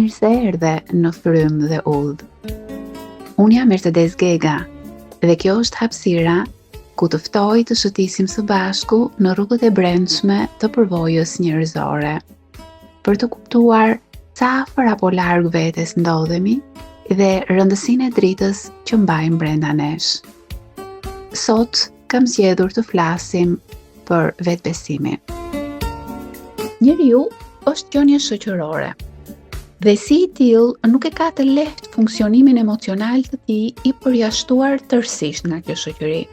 mirë se erdhe në Frym dhe Ullë. Unë jam Mercedes Gega dhe kjo është hapësira ku të ftoj të shëtisim së bashku në rrugët e brendshme të përvojës njerëzore, për të kuptuar sa afër apo larg vetes ndodhemi dhe rëndësinë e dritës që mbajmë brenda nesh. Sot kam zgjedhur të flasim për vetbesimin. Njeriu është qenie shoqërore dhe si i tillë nuk e ka të lehtë funksionimin emocional të tij i përjashtuar tërësisht nga kjo shoqëri.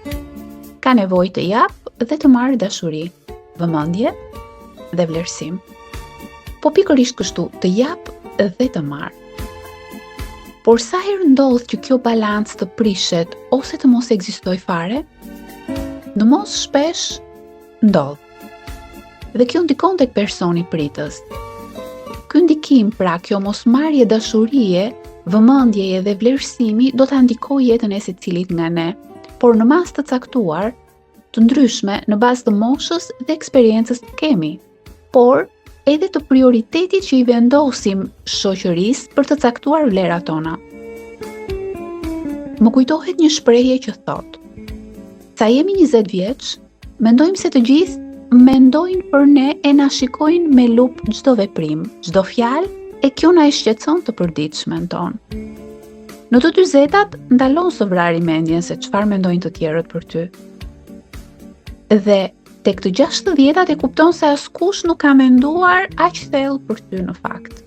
Ka nevojë të jap dhe të marrë dashuri, vëmendje dhe vlerësim. Po pikërisht kështu, të jap dhe të marrë. Por sa herë ndodh që kjo balancë të prishet ose të mos ekzistojë fare? Në mos shpesh ndodh. Dhe kjo ndikon tek personi pritës. Ky ndikim, pra kjo mosmarrje dashurie, vëmendjeje dhe vlerësimi do ta ndikojë jetën e secilit nga ne, por në mas të caktuar, të ndryshme në bazë të moshës dhe eksperiencës që kemi, por edhe të prioritetit që i vendosim shoqërisë për të caktuar vlerat tona. Më kujtohet një shprehje që thotë: sa jemi 20 vjeç, mendojmë se të gjithë mendojnë për ne e na shikojnë me lup çdo veprim, çdo fjalë, e kjo na e shqetëson të përditshmen tonë. Në të 40-tat ndalon së vrari mendjen se çfarë mendojnë të tjerët për ty. Dhe tek të 60-tat e kupton se askush nuk ka menduar aq thellë për ty në fakt.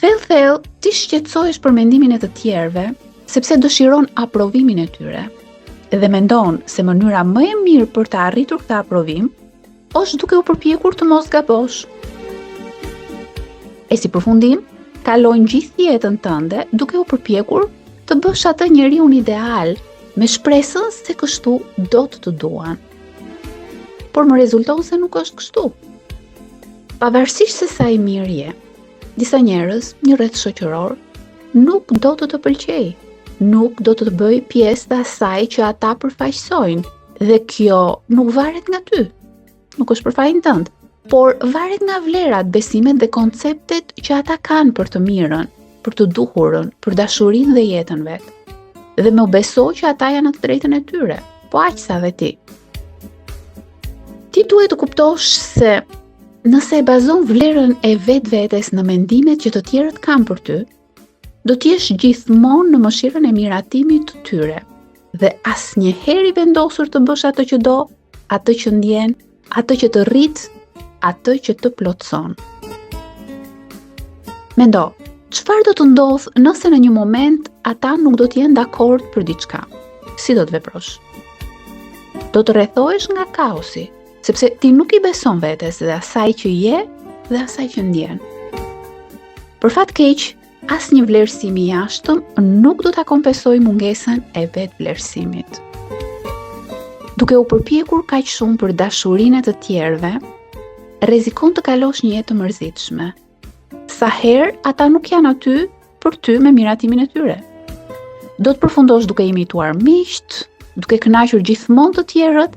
Thellë ti shqetësohesh për mendimin e të tjerëve, sepse dëshiron aprovimin e tyre. Dhe mendon se mënyra më e mirë për të arritur këtë aprovim është duke u përpjekur të mos gabosh. E si përfundim, kalojnë gjithë jetën tënde duke u përpjekur të bësh atë njeriun ideal, me shpresën se kështu do të duan. Por më rezulton se nuk është kështu. Pavarësisht se sa i mirë je, disa njerëz, një rreth shoqëror, nuk do të pëlqejë. Nuk do të bëj pjesë të asaj që ata përfaqësojnë dhe kjo nuk varet nga ty. Nuk është për fajin tënd, por varet nga vlerat, besimet dhe konceptet që ata kanë për të mirën, për të duhurën, për dashurinë dhe jetën vet. Dhe më beso që ata janë në të drejtën e tyre, po aq sa dhe ti. Ti duhet të kuptosh se nëse e bazon vlerën e vetvetes në mendimet që të tjerët kanë për ty, do t'jesh gjithmonë në mëshirën e miratimit të tyre dhe asnjëherë i vendosur të bësh atë që do, atë që ndjen, atë që të rrit, atë që të plotson. Mendo, çfarë do të ndodh nëse në një moment ata nuk do të jenë dakord për diçka? Si do të veprosh? Do të rrethohesh nga kaosi, sepse ti nuk i beson vetes dhe asaj që je dhe asaj që ndjen. Për fat keq, asnjë vlerësim i jashtëm nuk do ta kompensojë mungesën e vet vlerësimit. Duke u përpjekur kaq shumë për dashurinë e të tjerëve, rrezikon të kalosh një jetë të mërzitshme. Sa herë ata nuk janë aty për ty me miratimin e tyre. Do të përfundosh duke imituar miqt, duke kënaqur gjithmonë të tjerët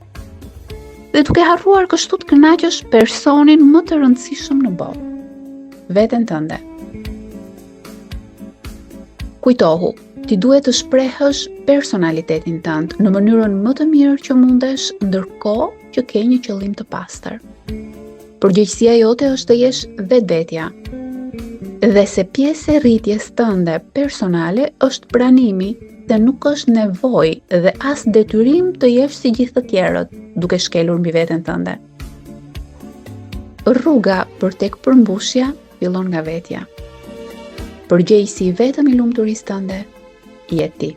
dhe duke harruar kështu të kënaqësh personin më të rëndësishëm në botë, veten tënde. Kujtohu, ti duhet të shprehësh personalitetin tënd në mënyrën më të mirë që mundesh, ndërkohë që ke një qëllim të pastër. Përgjegjësia jote është të jesh vetvetja. Dhe se pjesë e rritjes tënde personale është pranimi se nuk është nevojë dhe as detyrim të jesh si gjithë të tjerët, duke shkelur mbi veten tënde. Rruga për tek përmbushja fillon nga vetja. Përgjegjësi vetëm i lumturisë tënde je ti.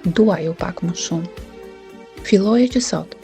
Duaj u pak më shumë. Filloje që sot.